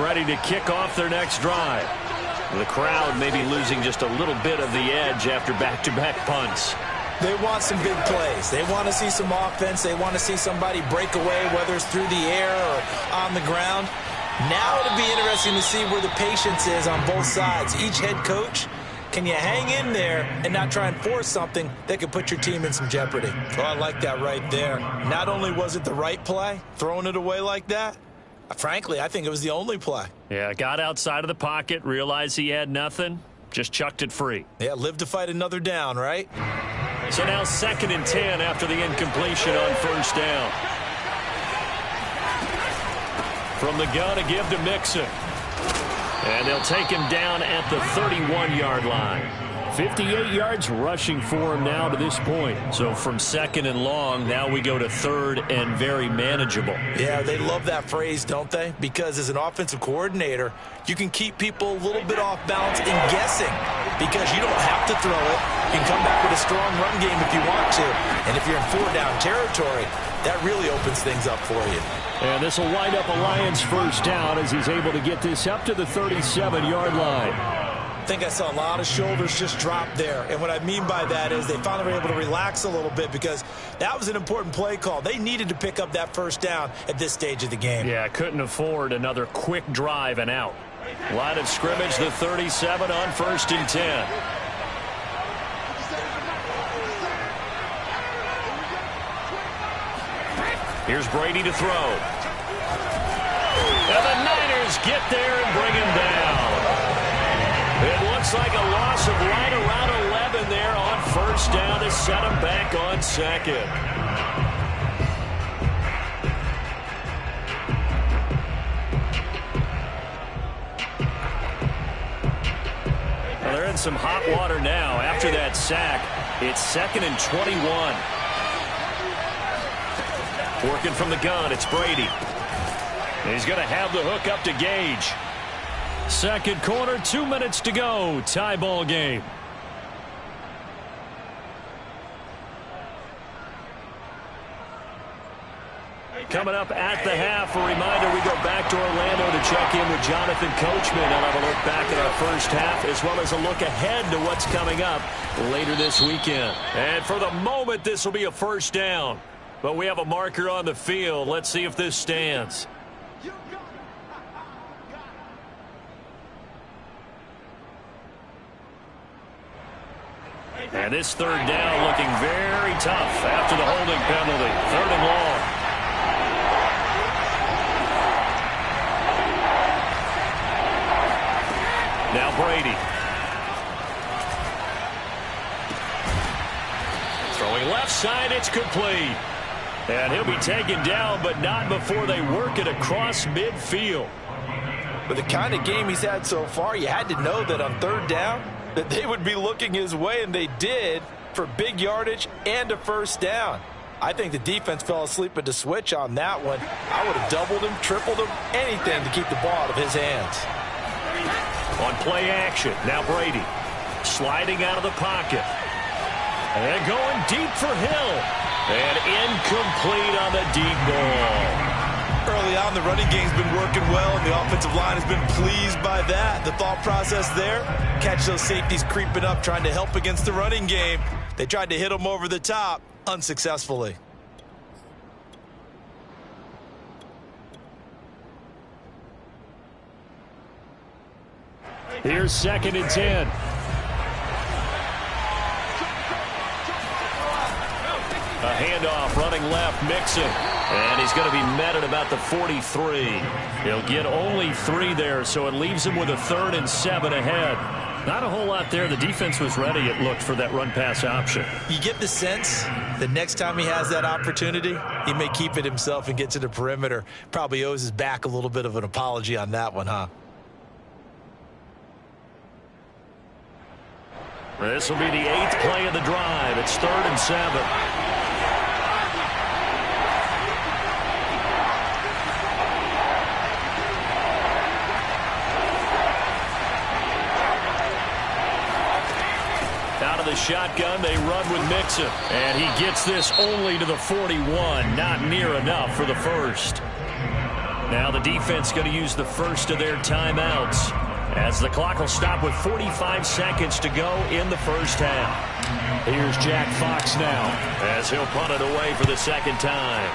ready to kick off their next drive. The crowd may be losing just a little bit of the edge after back-to-back punts. They want some big plays. They want to see some offense. They want to see somebody break away, whether it's through the air or on the ground. Now it'll be interesting to see where the patience is on both sides. Each head coach, can you hang in there and not try and force something that could put your team in some jeopardy? Oh, I like that right there. Not only was it the right play, throwing it away like that, frankly, I think it was the only play. Yeah, got outside of the pocket, realized he had nothing, just chucked it free. Yeah, live to fight another down, right? So now 2nd and 10 after the incompletion on first down. From the gun, a give to Mixon. And they'll take him down at the 31-yard line. 58 yards rushing for him now to this point. So from 2nd and long, now we go to 3rd and very manageable. Yeah, they love that phrase, don't they? Because as an offensive coordinator, you can keep people a little bit off balance and guessing because you don't have to throw it. You can come back with a strong run game if you want to. And if you're in 4-down territory, that really opens things up for you. And this will wind up a Lions first down as he's able to get this up to the 37-yard line. I think I saw a lot of shoulders just drop there. And what I mean by that is they finally were able to relax a little bit because that was an important play call. They needed to pick up that first down at this stage of the game. Yeah, couldn't afford another quick drive and out. Line of scrimmage, the 37 on 1st and 10. Here's Brady to throw. And the Niners get there and bring him down. It looks like a loss of right around 11 there on first down to set him back on 2nd. Well, they're in some hot water now. After that sack, it's 2nd and 21. Working from the gun, it's Brady. He's going to have the hook up to Gage. Second quarter, 2 minutes to go. Tie ball game. Coming up at the half, a reminder, we go back to Orlando to check in with Jonathan Coachman. I'll have a look back at our first half as well as a look ahead to what's coming up later this weekend. And for the moment, this will be a first down. But we have a marker on the field. Let's see if this stands. And this 3rd down looking very tough after the holding penalty. 3rd and long. Now Brady. Throwing left side, it's complete. And he'll be taken down, but not before they work it across midfield. With the kind of game he's had so far, you had to know that on 3rd down, that they would be looking his way, and they did, for big yardage and a first down. I think the defense fell asleep at the switch on that one. I would have doubled him, tripled him, anything to keep the ball out of his hands. On play action, now Brady sliding out of the pocket. And going deep for Hill. And incomplete on the deep ball. Early on, the running game's been working well, and the offensive line has been pleased by that. The thought process there, catch those safeties creeping up, trying to help against the running game. They tried to hit them over the top, unsuccessfully. Here's 2nd and 10. A handoff running left, Mixon. And he's going to be met at about the 43. He'll get only 3 there, so it leaves him with a 3rd and 7 ahead. Not a whole lot there. The defense was ready, it looked, for that run-pass option. You get the sense that next time he has that opportunity, he may keep it himself and get to the perimeter. Probably owes his back a little bit of an apology on that one, huh? This will be the 8th play of the drive. It's 3rd and 7. Out of the shotgun, they run with Mixon. And he gets this only to the 41. Not near enough for the first. Now the defense going to use the first of their timeouts, as the clock will stop with 45 seconds to go in the first half. Here's Jack Fox now, as he'll punt it away for the second time.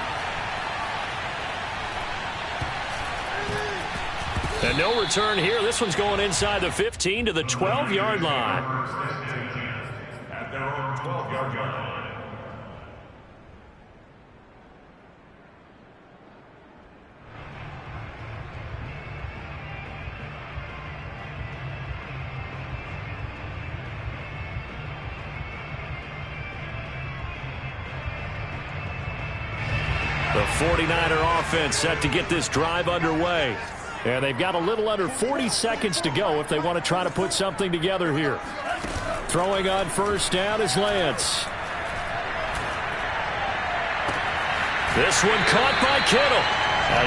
And no return here. This one's going inside the 15 to the 12-yard line. At their own 12-yard line. The 49er offense set to get this drive underway. And they've got a little under 40 seconds to go if they want to try to put something together here. Throwing on first down is Lance. This one caught by Kittle.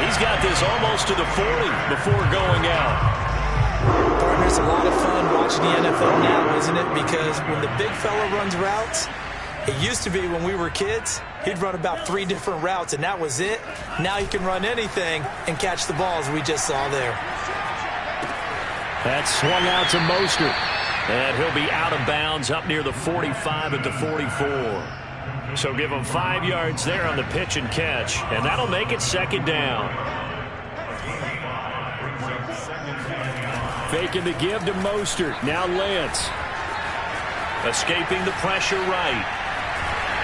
He's got this almost to the 40 before going out. Partner, it's a lot of fun watching the NFL now, isn't it? Because when the big fella runs routes, it used to be when we were kids, he'd run about 3 different routes, and that was it. Now he can run anything and catch the balls we just saw there. That swung out to Mostert. And he'll be out of bounds up near the 45 at the 44. So give him 5 yards there on the pitch and catch, and that'll make it second down. Faking the give to Mostert. Now Lance. Escaping the pressure right.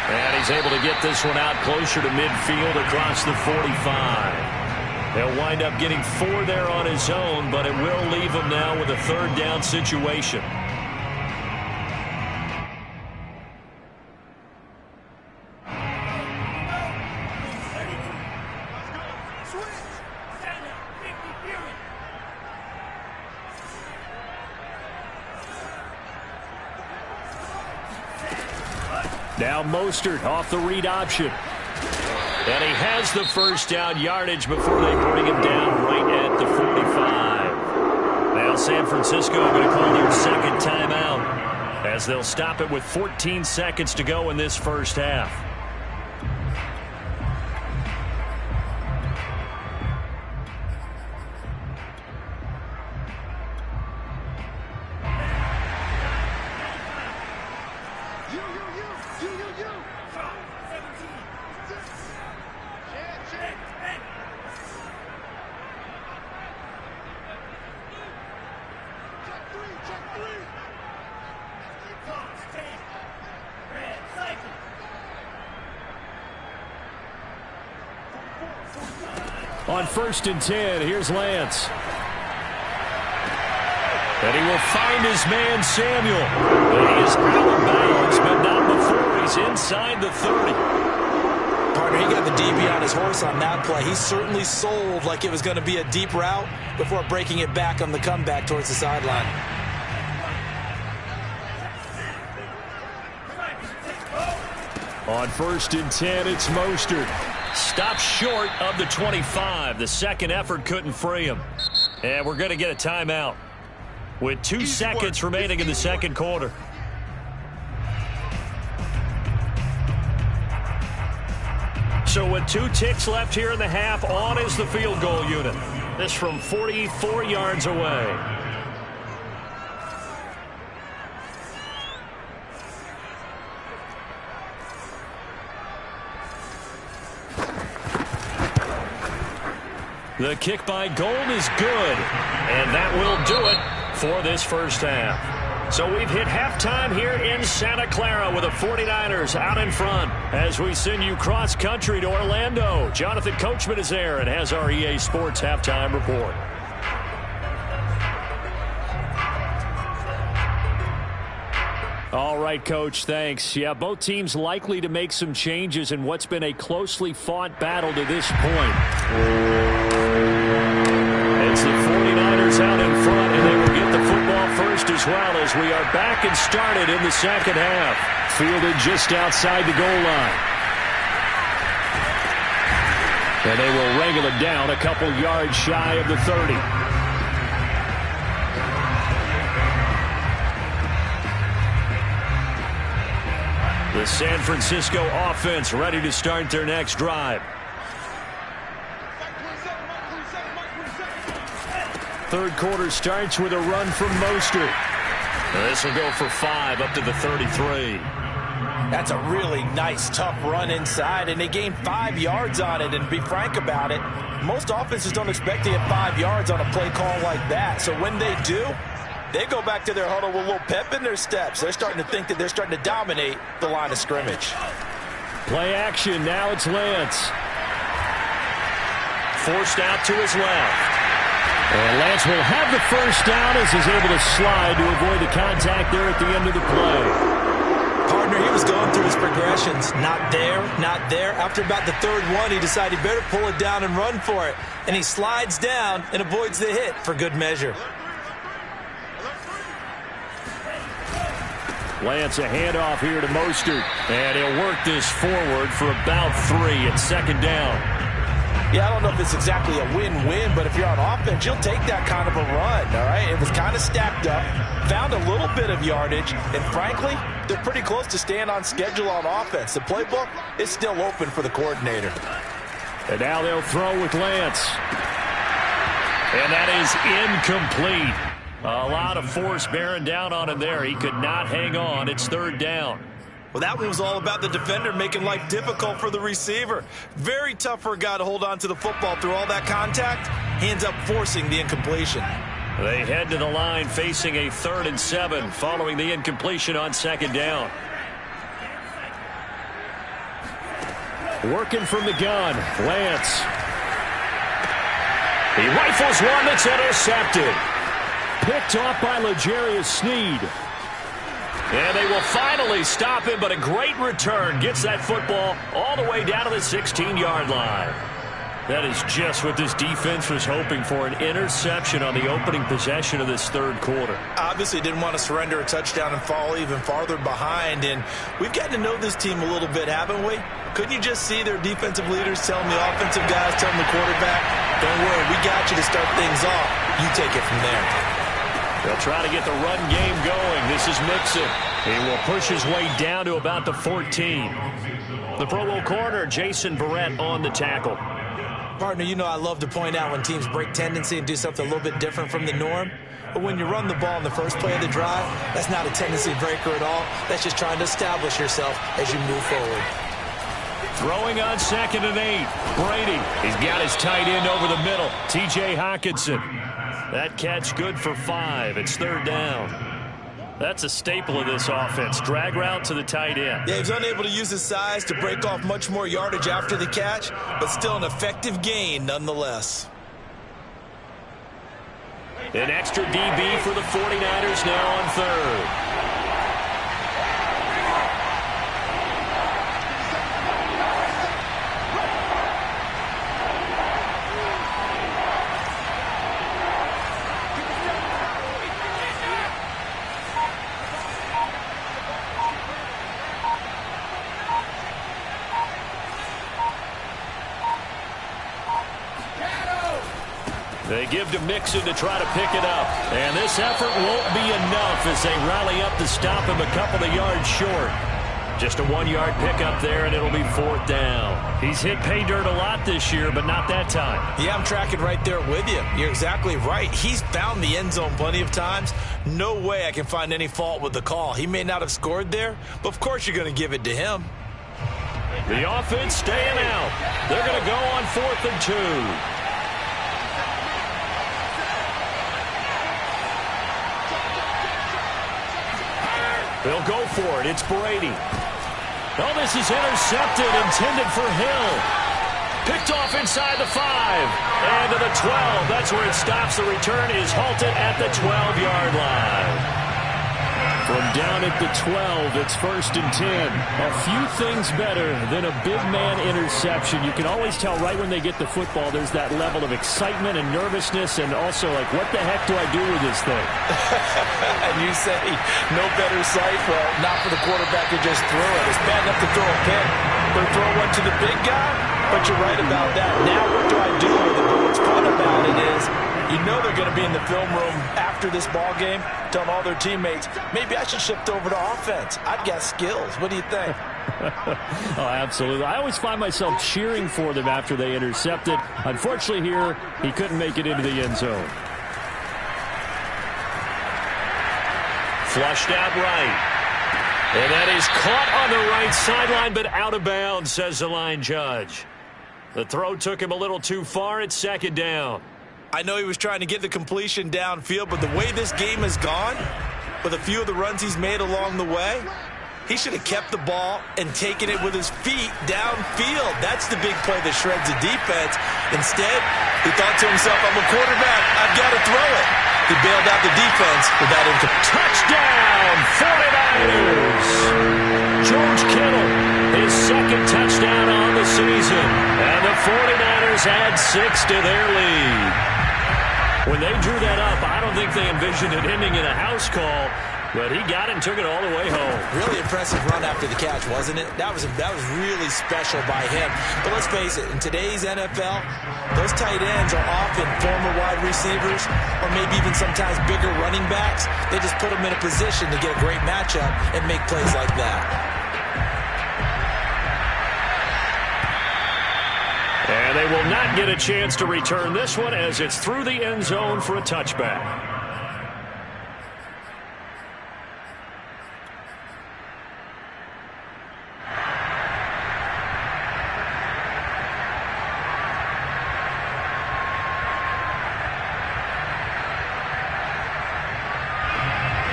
And he's able to get this one out closer to midfield across the 45. He'll wind up getting 4 there on his own, but it will leave him now with a third down situation. Now Mostert off the read option. And he has the first down yardage before they bring him down right at the 45. Now San Francisco going to call their second timeout, as they'll stop it with 14 seconds to go in this first half. On 1st and 10, here's Lance. And he will find his man, Samuel. And he is out of bounds, but not before he's inside the 30. Partner, he got the DB on his horse on that play. He certainly sold like it was going to be a deep route before breaking it back on the comeback towards the sideline. On 1st and 10, it's Mostert. Stopped short of the 25. The second effort couldn't free him. And we're going to get a timeout with 2 seconds remaining in the second quarter. So with 2 ticks left here in the half, on is the field goal unit. This from 44 yards away. The kick by Gold is good, and that will do it for this first half. So we've hit halftime here in Santa Clara with the 49ers out in front as we send you cross-country to Orlando. Jonathan Coachman is there and has our EA Sports halftime report. All right, Coach, thanks. Yeah, both teams likely to make some changes in what's been a closely fought battle to this point. It's the 49ers out in front, and they will get the football first as well as we are back and started in the second half. Fielded just outside the goal line. And they will wrangle it down a couple yards shy of the 30. The San Francisco offense ready to start their next drive. third quarter starts with a run from Mostert. This will go for 5 up to the 33. That's a really nice, tough run inside, and they gained 5 yards on it. And to be frank about it, most offenses don't expect to get 5 yards on a play call like that. So when they do, they go back to their huddle with a little pep in their steps. They're starting to think that they're starting to dominate the line of scrimmage. Play action. Now it's Lance. Forced out to his left. And Lance will have the first down as he's able to slide to avoid the contact there at the end of the play. Partner, he was going through his progressions. Not there, not there. After about the third one, he decided he better pull it down and run for it. And he slides down and avoids the hit for good measure. Lance, a handoff here to Mostert. And he'll work this forward for about 3 at second down. Yeah, I don't know if it's exactly a win-win, but if you're on offense, you'll take that kind of a run, all right? It was kind of stacked up, found a little bit of yardage, and frankly, they're pretty close to staying on schedule on offense. The playbook is still open for the coordinator. And now they'll throw with Lance. And that is incomplete. A lot of force bearing down on him there. He could not hang on. It's third down. Well, that one was all about the defender making life difficult for the receiver. Very tough for a guy to hold on to the football through all that contact. He ends up forcing the incompletion. They head to the line facing a 3rd and 7 following the incompletion on second down. Working from the gun, Lance. He rifles one that's intercepted. Picked off by L'Jarius Sneed. And they will finally stop him, but a great return gets that football all the way down to the 16-yard line. That is just what this defense was hoping for, an interception on the opening possession of this third quarter. Obviously didn't want to surrender a touchdown and fall even farther behind, and we've gotten to know this team a little bit, haven't we? Couldn't you just see their defensive leaders telling the offensive guys, telling the quarterback, don't worry, we got you to start things off. You take it from there. They'll try to get the run game going. This is Mixon. He will push his way down to about the 14. The Pro Bowl corner, Jason Verrett, on the tackle. Partner, you know I love to point out when teams break tendency and do something a little bit different from the norm. But when you run the ball in the first play of the drive, that's not a tendency breaker at all. That's just trying to establish yourself as you move forward. Throwing on 2nd and 8. Brady. He's got his tight end over the middle. T.J. Hockenson. That catch good for 5. It's third down. That's a staple of this offense. Drag route to the tight end. Yeah, he's unable to use his size to break off much more yardage after the catch, but still an effective gain nonetheless. An extra DB for the 49ers now on 3rd. They give to Mixon to try to pick it up. And this effort won't be enough as they rally up to stop him a couple of yards short. Just a 1-yard pickup there, and it'll be 4th down. He's hit pay dirt a lot this year, but not that time. Yeah, I'm tracking right there with you. You're exactly right. He's found the end zone plenty of times. No way I can find any fault with the call. He may not have scored there, but of course you're going to give it to him. The offense staying out. They're going to go on 4th and 2. They'll go for it. It's Brady. Oh, this is intercepted, intended for Hill. Picked off inside the 5. And to the 12. That's where it stops. The return is halted at the 12-yard line. From down at the 12, it's 1st and 10. A few things better than a big man interception. You can always tell right when they get the football, there's that level of excitement and nervousness, and also like, what the heck do I do with this thing? And you say, no better sight? Well, not for the quarterback to just throw it. It's bad enough to throw a pick, but throw one to the big guy? But you're right about that. Now what do I do with it? But what's fun about it is, you know they're going to be in the film room after this ball game, telling all their teammates, maybe I should shift over to offense. I've got skills. What do you think? Oh, absolutely. I always find myself cheering for them after they intercept it. Unfortunately here, he couldn't make it into the end zone. Flushed out right. And that is caught on the right sideline, but out of bounds, says the line judge. The throw took him a little too far. It's second down. I know he was trying to get the completion downfield, but the way this game has gone, with a few of the runs he's made along the way, he should have kept the ball and taken it with his feet downfield. That's the big play that shreds the defense. Instead, he thought to himself, I'm a quarterback, I've got to throw it. He bailed out the defense with that touchdown, 49ers! George Kittle, his second touchdown on the season. And the 49ers add 6 to their lead. When they drew that up, I don't think they envisioned it ending in a house call, but he got it and took it all the way home. Really impressive run after the catch, wasn't it? That was really special by him. But let's face it, in today's NFL, those tight ends are often former wide receivers or maybe even sometimes bigger running backs. They just put them in a position to get a great matchup and make plays like that. And they will not get a chance to return this one as it's through the end zone for a touchback.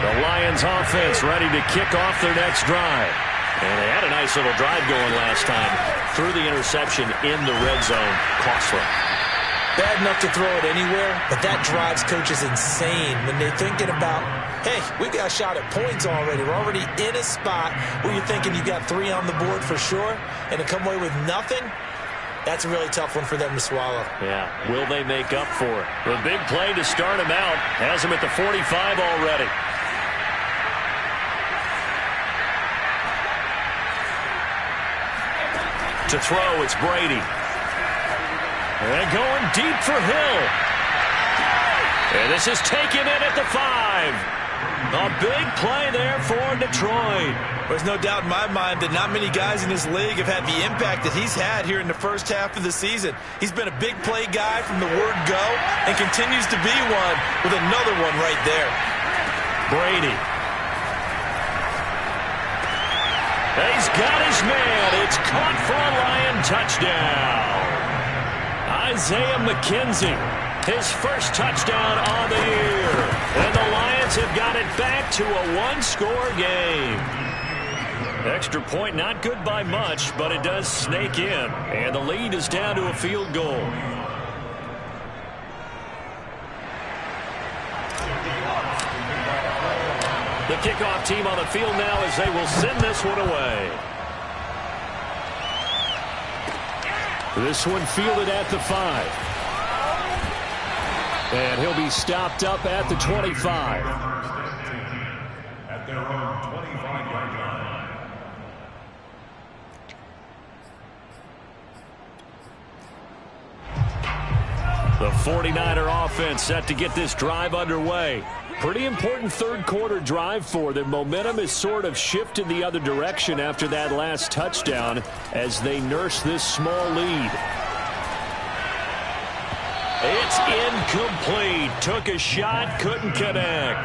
The Lions offense ready to kick off their next drive. And they had a nice little drive going last time. Through the interception in the red zone. Costly. Bad enough to throw it anywhere, but that drives coaches insane when they're thinking about, hey, we've got a shot at points already. We're already in a spot where you're thinking you got 3 on the board for sure, and to come away with nothing, that's a really tough one for them to swallow. Yeah, will they make up for it? The big play to start him out has him at the 45 already. To throw, it's Brady. And going deep for Hill. And this is taken in at the 5. A big play there for Detroit. There's no doubt in my mind that not many guys in this league have had the impact that he's had here in the first half of the season. He's been a big play guy from the word go and continues to be one with another one right there. Brady. He's got his man. It's caught for a Lion touchdown. Isaiah McKenzie, his first touchdown on the year. And the Lions have got it back to a one-score game. Extra point, not good by much, but it does snake in. And the lead is down to a field goal. The kickoff team on the field now as they will send this one away. This one fielded at the 5. And he'll be stopped up at the 25. At their own 25-yard line. The 49er offense set to get this drive underway. Pretty important third quarter drive for them. Momentum has sort of shifted the other direction after that last touchdown as they nurse this small lead. It's incomplete. Took a shot, couldn't connect.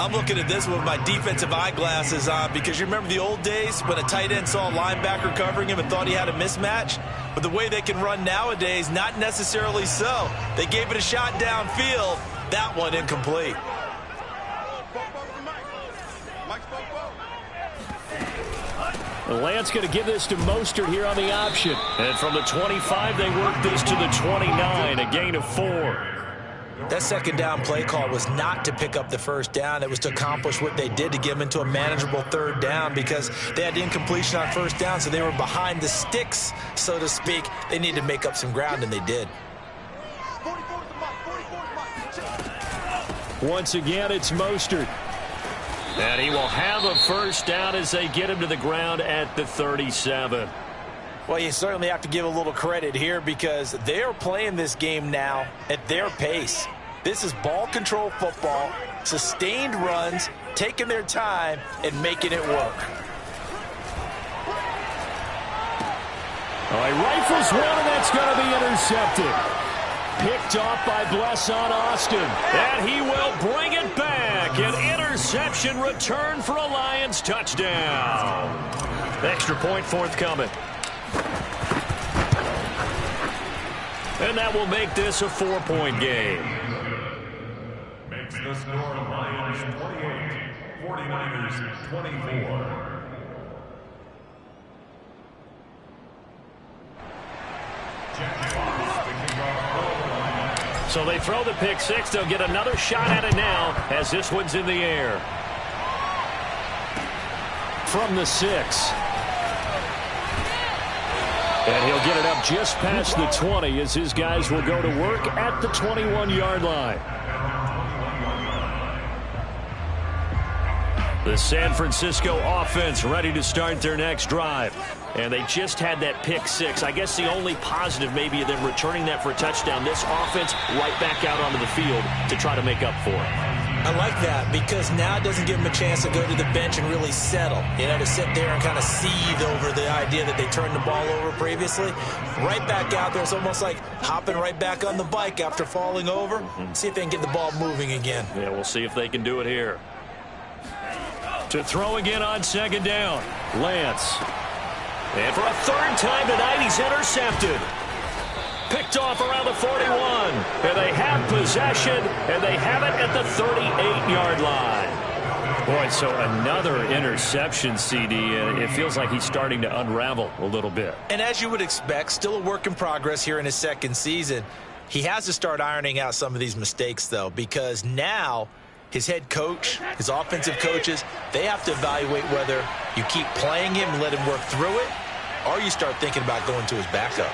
I'm looking at this with my defensive eyeglasses on because you remember the old days when a tight end saw a linebacker covering him and thought he had a mismatch? But the way they can run nowadays, not necessarily so. They gave it a shot downfield. That one incomplete. Lance going to give this to Mostert here on the option. And from the 25, they work this to the 29, a gain of 4. That second down play call was not to pick up the first down. It was to accomplish what they did to get them into a manageable third down because they had the incompletion on first down, so they were behind the sticks, so to speak. They needed to make up some ground, and they did. Once again, it's Mostert. And he will have a first down as they get him to the ground at the 37. Well, you certainly have to give a little credit here because they're playing this game now at their pace. This is ball control football, sustained runs, taking their time, and making it work. He rifles one, and that's going to be intercepted. Picked off by Blesson Austin. And he will bring it back. An interception interception return for a Lions touchdown. Extra point forthcoming. And that will make this a 4-point game. Makes the score Lions 28, 49ers 24. So they throw the pick six. They'll get another shot at it now as this one's in the air. From the 6. And he'll get it up just past the 20 as his guys will go to work at the 21-yard line. The San Francisco offense ready to start their next drive. And they just had that pick six. I guess the only positive maybe of them returning that for a touchdown. This offense right back out onto the field to try to make up for it. I like that because now it doesn't give them a chance to go to the bench and really settle. You know, to sit there and kind of seethe over the idea that they turned the ball over previously. Right back out there. It's almost like hopping right back on the bike after falling over. See if they can get the ball moving again. Yeah, we'll see if they can do it here. To throw again on second down. Lance. And for a third time tonight, he's intercepted. Picked off around the 41. And they have possession, and they have it at the 38-yard line. Boy, so another interception, CD, and it feels like he's starting to unravel a little bit. And as you would expect, still a work in progress here in his second season. He has to start ironing out some of these mistakes, though, because now his head coach, his offensive coaches, they have to evaluate whether you keep playing him and let him work through it, or you start thinking about going to his backup.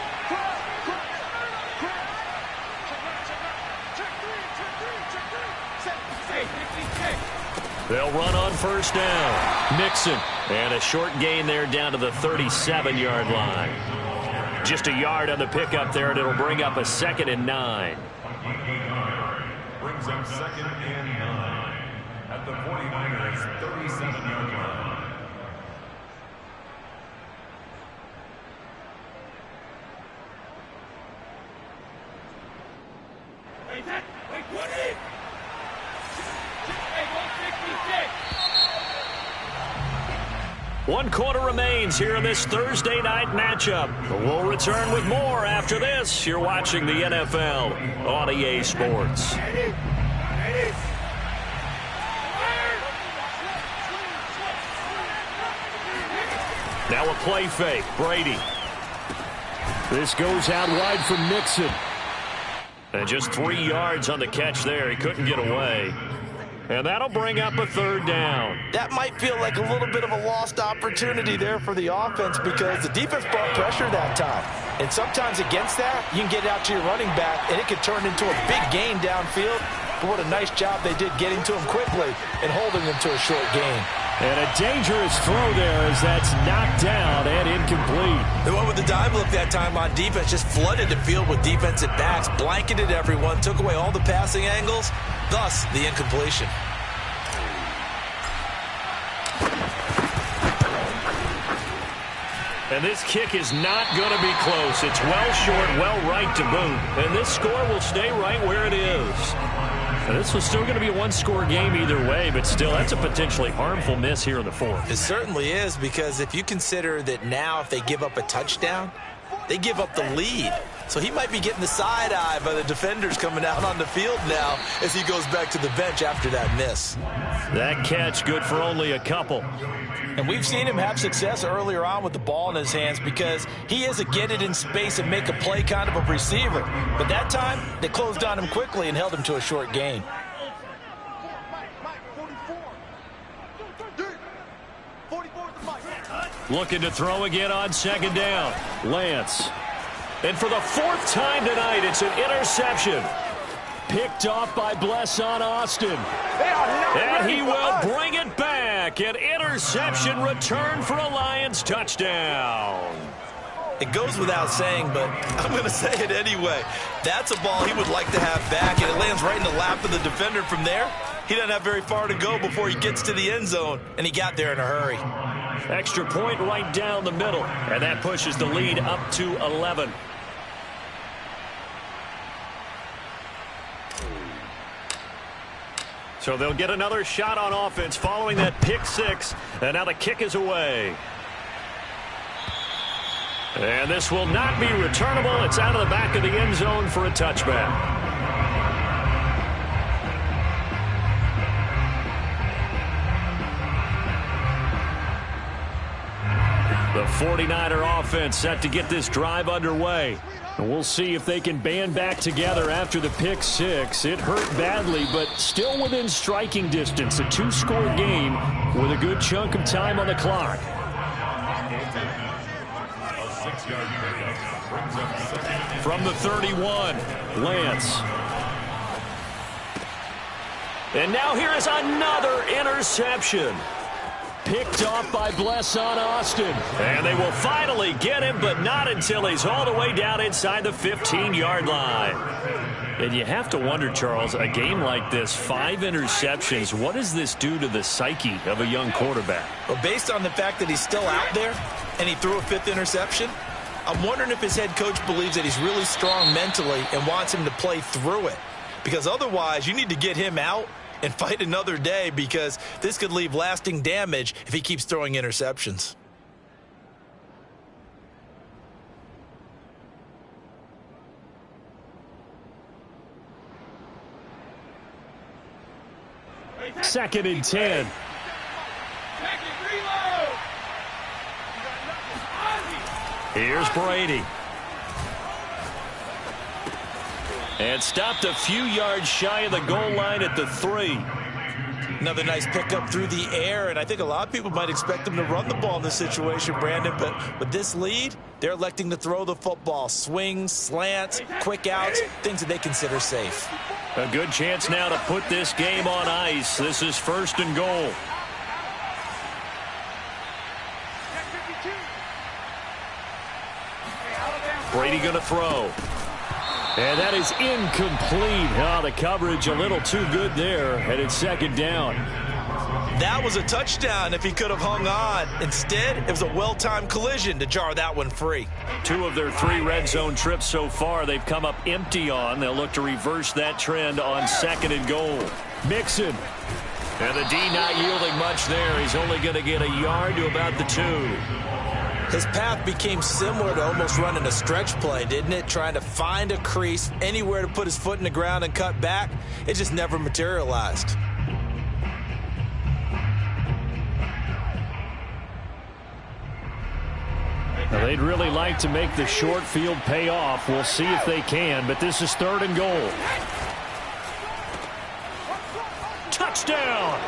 They'll run on first down. Mixon. And a short gain there down to the 37-yard line. Just a yard on the pickup there, and it'll bring up a 2nd and 9. Brings up 2nd and 9 at the 49ers 37-yard line. One quarter remains here in this Thursday night matchup. We'll return with more after this. You're watching the NFL on EA Sports. Now a play fake. Brady. This goes out wide for Mixon. And just 3 yards on the catch there. He couldn't get away. And that'll bring up a third down. That might feel like a little bit of a lost opportunity there for the offense because the defense brought pressure that time. And sometimes against that, you can get out to your running back, and it can turn into a big gain downfield. But what a nice job they did getting to him quickly and holding him to a short gain. And a dangerous throw there as that's knocked down and incomplete. They went with the dime look that time on defense, just flooded the field with defensive backs, blanketed everyone, took away all the passing angles, thus the incompletion. And this kick is not going to be close. It's well short, well right to boot. And this score will stay right where it is. And this was still going to be a one-score game either way, but still, that's a potentially harmful miss here in the fourth. It certainly is, because if you consider that now if they give up a touchdown, they give up the lead. So he might be getting the side eye by the defenders coming out on the field now as he goes back to the bench after that miss. That catch good for only a couple. And we've seen him have success earlier on with the ball in his hands because he is a get it in space and make a play kind of a receiver. But that time, they closed on him quickly and held him to a short gain. Looking to throw again on second down. Lance. And for the fourth time tonight, it's an interception. Picked off by Blesson Austin. And he will bring it back. An interception return for a Lions touchdown. It goes without saying, but I'm going to say it anyway. That's a ball he would like to have back, and it lands right in the lap of the defender from there. He doesn't have very far to go before he gets to the end zone, and he got there in a hurry. Extra point right down the middle, and that pushes the lead up to 11. So they'll get another shot on offense following that pick six. And now the kick is away. And this will not be returnable. It's out of the back of the end zone for a touchback. The 49er offense set to get this drive underway. And we'll see if they can band back together after the pick six. It hurt badly, but still within striking distance. A two-score game with a good chunk of time on the clock. From the 31, Lance. And now here is another interception. Picked off by Blesson Austin. And they will finally get him, but not until he's all the way down inside the 15-yard line. And you have to wonder, Charles, a game like this, 5 interceptions, what does this do to the psyche of a young quarterback? Well, based on the fact that he's still out there and he threw a 5th interception, I'm wondering if his head coach believes that he's really strong mentally and wants him to play through it. Because otherwise, you need to get him out and fight another day, because this could leave lasting damage if he keeps throwing interceptions. Second and 10. Here's Brady. And stopped a few yards shy of the goal line at the 3. Another nice pickup through the air, and I think a lot of people might expect him to run the ball in this situation, Brandon, but with this lead, they're electing to throw the football. Swings, slants, quick outs, things that they consider safe. A good chance now to put this game on ice. This is 1st and goal. Brady going to throw. And that is incomplete. Oh, the coverage a little too good there, and it's 2nd down. That was a touchdown if he could have hung on. Instead, it was a well-timed collision to jar that one free. 2 of their 3 red zone trips so far they've come up empty on. They'll look to reverse that trend on 2nd and goal. Mixon. And the D not yielding much there. He's only going to get a yard to about the 2. His path became similar to almost running a stretch play, didn't it? Trying to find a crease, anywhere to put his foot in the ground and cut back. It just never materialized. Now, they'd really like to make the short field pay off. We'll see if they can, but this is 3rd and goal. Touchdown!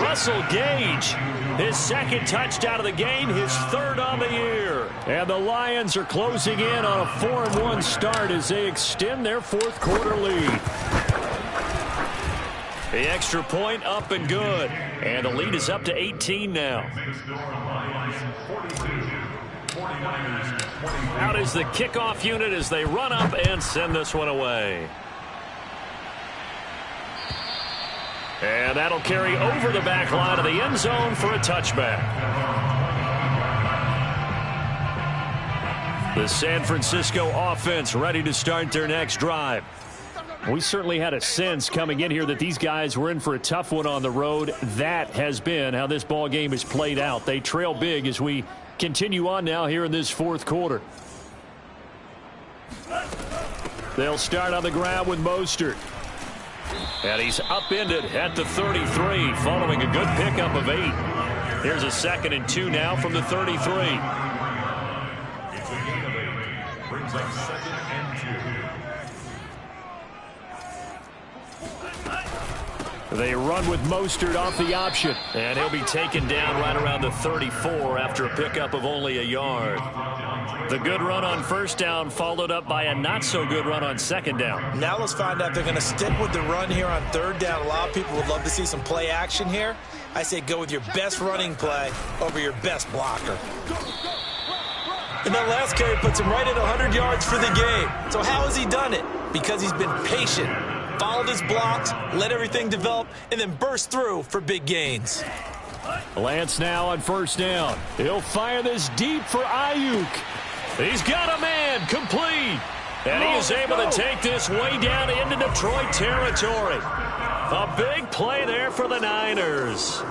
Russell Gage, his 2nd touchdown of the game, his 3rd on the year. And the Lions are closing in on a 4-1 start as they extend their 4th quarter lead. The extra point up and good. And the lead is up to 18 now. Out is the kickoff unit as they run up and send this one away. And that'll carry over the back line of the end zone for a touchback. The San Francisco offense ready to start their next drive. We certainly had a sense coming in here that these guys were in for a tough one on the road. That has been how this ball game is played out. They trail big as we continue on now here in this 4th quarter. They'll start on the ground with Mostert. And he's upended at the 33 following a good pickup of 8. Here's a 2nd and 2 now from the 33. It's a gain of 8. Brings up 2nd and 2. They run with Mostert off the option. And he'll be taken down right around the 34 after a pickup of only a yard. The good run on 1st down followed up by a not-so-good run on 2nd down. Now let's find out if they're going to stick with the run here on 3rd down. A lot of people would love to see some play action here. I say go with your best running play over your best blocker. And that last carry puts him right at 100 yards for the game. So how has he done it? Because he's been patient, followed his blocks, let everything develop, and then burst through for big gains. Lance now on 1st down. He'll fire this deep for Ayuk. He's got a man, complete. And he is able to take this way down into Detroit territory. A big play there for the Niners.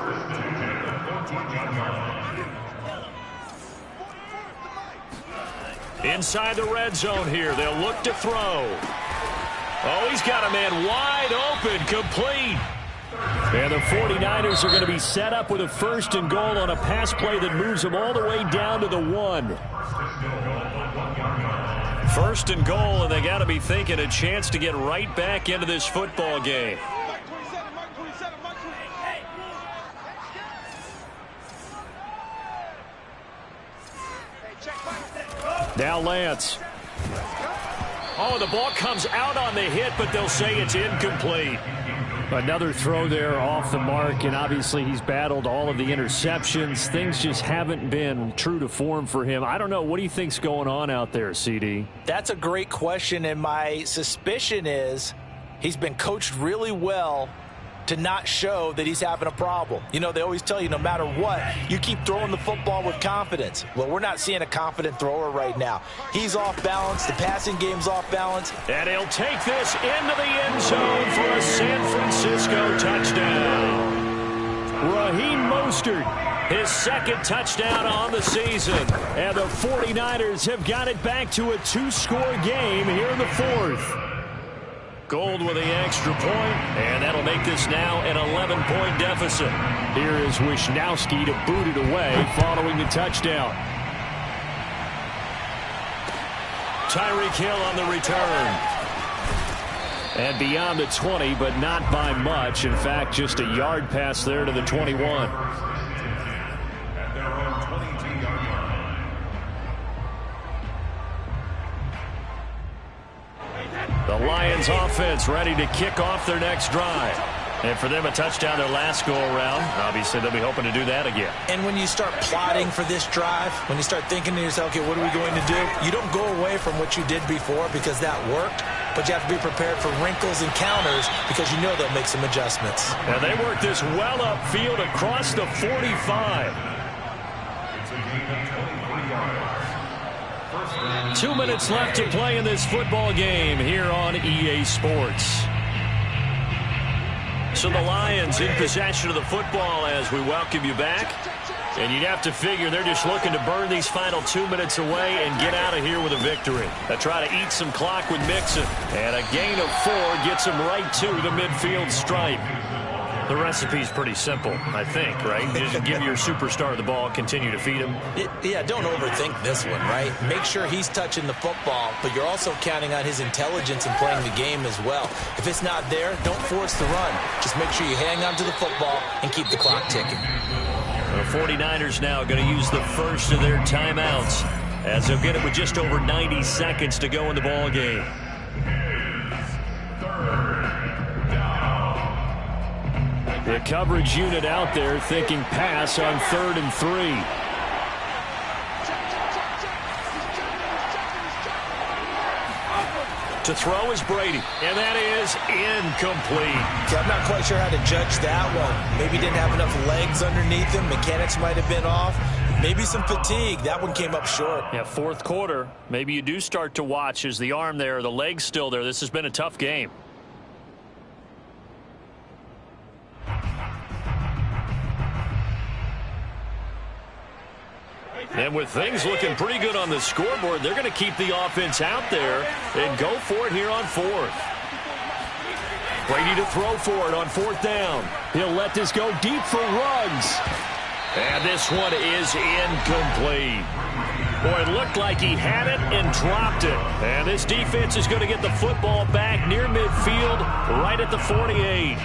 Inside the red zone here. They'll look to throw. Oh, he's got a man wide open, complete. And the 49ers are going to be set up with a 1st and goal on a pass play that moves them all the way down to the 1. 1st and goal, and they got to be thinking a chance to get right back into this football game. Now Lance. Oh, the ball comes out on the hit, but they'll say it's incomplete. Another throw there off the mark, and obviously he's battled all of the interceptions. Things just haven't been true to form for him. I don't know. What do you think's going on out there, CD? That's a great question, and my suspicion is he's been coached really well to not show that he's having a problem. You know, they always tell you no matter what, you keep throwing the football with confidence. Well, we're not seeing a confident thrower right now. He's off balance. The passing game's off balance. And he'll take this into the end zone for a San Francisco touchdown. Raheem Mostert, his 2nd touchdown on the season. And the 49ers have got it back to a 2-score game here in the 4th. Gold with the extra point, and that'll make this now an 11-point deficit. Here is Wisnowski to boot it away following the touchdown. Tyreek Hill on the return. And beyond the 20, but not by much. In fact, just a yard pass there to the 21. The Lions offense ready to kick off their next drive. And for them, a touchdown their last go-around. Obviously, they'll be hoping to do that again. And when you start plotting for this drive, when you start thinking to yourself, okay, what are we going to do? You don't go away from what you did before because that worked, but you have to be prepared for wrinkles and counters because you know they'll make some adjustments. And they work this well upfield across the 45. 2 minutes left to play in this football game here on EA Sports. So the Lions in possession of the football as we welcome you back. And you'd have to figure they're just looking to burn these final 2 minutes away and get out of here with a victory. They try to eat some clock with Mixon. And a gain of 4 gets them right to the midfield stripe. The recipe's pretty simple, I think, right? Just give your superstar the ball, continue to feed him. Yeah, don't overthink this one, right? Make sure he's touching the football, but you're also counting on his intelligence in playing the game as well. If it's not there, don't force the run. Just make sure you hang on to the football and keep the clock ticking. The 49ers now going to use the first of their timeouts as they'll get it with just over 90 seconds to go in the ball game. The coverage unit out there thinking pass on 3rd and 3. To throw is Brady, and that is incomplete. Yeah, I'm not quite sure how to judge that one. Maybe didn't have enough legs underneath him. Mechanics might have been off. Maybe some fatigue. That one came up short. Yeah, 4th quarter. Maybe you do start to watch. Is the arm there, the leg's still there? This has been a tough game. And with things looking pretty good on the scoreboard, they're going to keep the offense out there and go for it here on 4th. Brady to throw for it on 4th down. He'll let this go deep for Ruggs. And this one is incomplete. Boy, it looked like he had it and dropped it. And this defense is going to get the football back near midfield, right at the 48.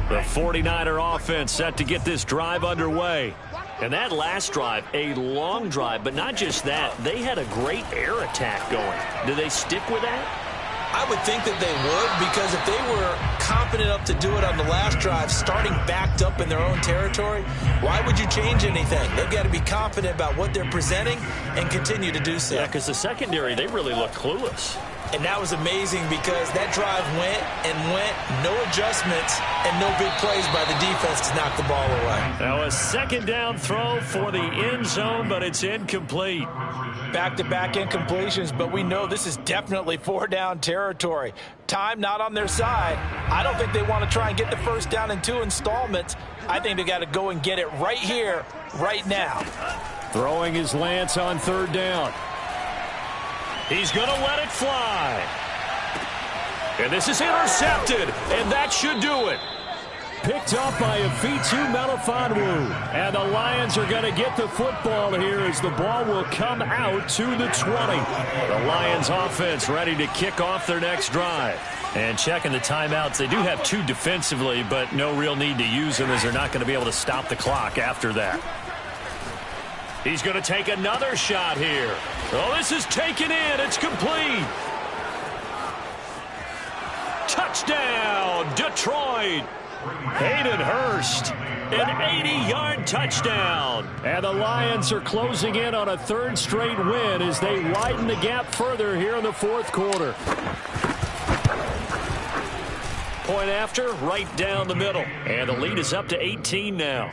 The 49er offense set to get this drive underway. And that last drive, a long drive, but not just that. They had a great air attack going. Do they stick with that? I would think that they would, because if they were confident enough to do it on the last drive, starting backed up in their own territory, why would you change anything? They've got to be confident about what they're presenting and continue to do so. Yeah, because the secondary, they really look clueless. And that was amazing because that drive went, no adjustments, and no big plays by the defense to knock the ball away. Now a second down throw for the end zone, but it's incomplete. Back-to-back incompletions, but we know this is definitely 4-down territory. Time not on their side. I don't think they want to try and get the first down in 2 installments. I think they got to go and get it right here, right now. Throwing is Lance on 3rd down. He's going to let it fly. And this is intercepted, and that should do it. Picked up by Afitu Melifonwu. And the Lions are going to get the football here as the ball will come out to the 20. The Lions offense ready to kick off their next drive. And checking the timeouts, they do have 2 defensively, but no real need to use them as they're not going to be able to stop the clock after that. He's going to take another shot here. Oh, this is taken in. It's complete. Touchdown, Detroit. Hayden Hurst, an 80-yard touchdown. And the Lions are closing in on a 3rd straight win as they widen the gap further here in the 4th quarter. Point after, right down the middle. And the lead is up to 18 now.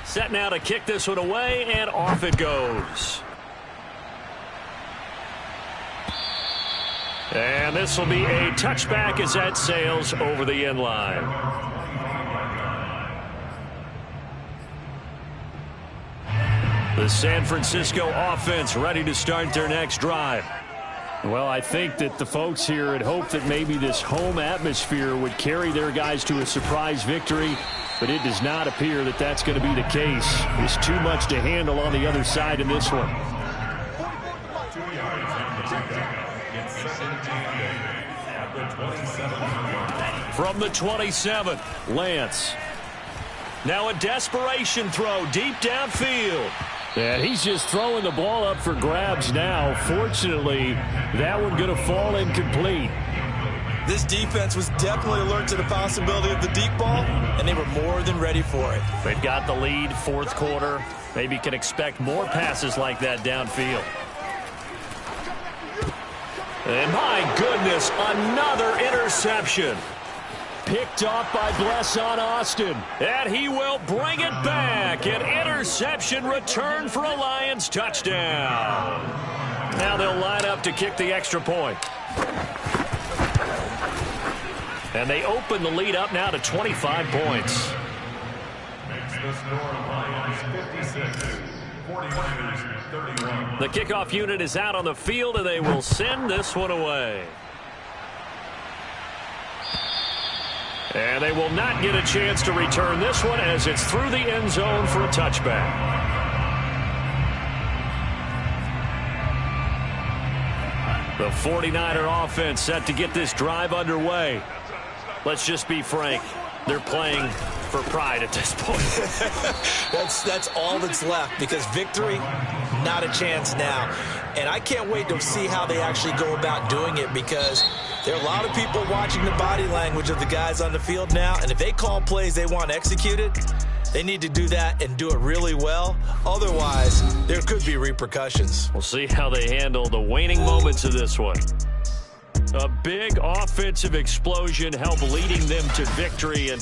Set now to kick this one away, and off it goes. And this will be a touchback as that sails over the end line. The San Francisco offense ready to start their next drive. Well, I think that the folks here had hoped that maybe this home atmosphere would carry their guys to a surprise victory, but it does not appear that that's going to be the case. There's too much to handle on the other side in this one. From the 27, Lance. Now a desperation throw deep downfield. And he's just throwing the ball up for grabs now. Fortunately, that one going to fall incomplete. This defense was definitely alert to the possibility of the deep ball, and they were more than ready for it. They've got the lead, 4th quarter. Maybe can expect more passes like that downfield. And my goodness, another interception. Picked off by Blesson Austin. And he will bring it back. An interception return for a Lions touchdown. Now they'll line up to kick the extra point. And they open the lead up now to 25 points. Makes the score Lions 56, 49ers 31. The kickoff unit is out on the field, and they will send this one away. And they will not get a chance to return this one as it's through the end zone for a touchback. The 49er offense set to get this drive underway. Let's just be frank. They're playing for pride at this point. That's all that's left because victory, not a chance now. And I can't wait to see how they actually go about doing it because there are a lot of people watching the body language of the guys on the field now. And if they call plays they want executed, they need to do that and do it really well. Otherwise, there could be repercussions. We'll see how they handle the waning moments of this one. A big offensive explosion helped leading them to victory. And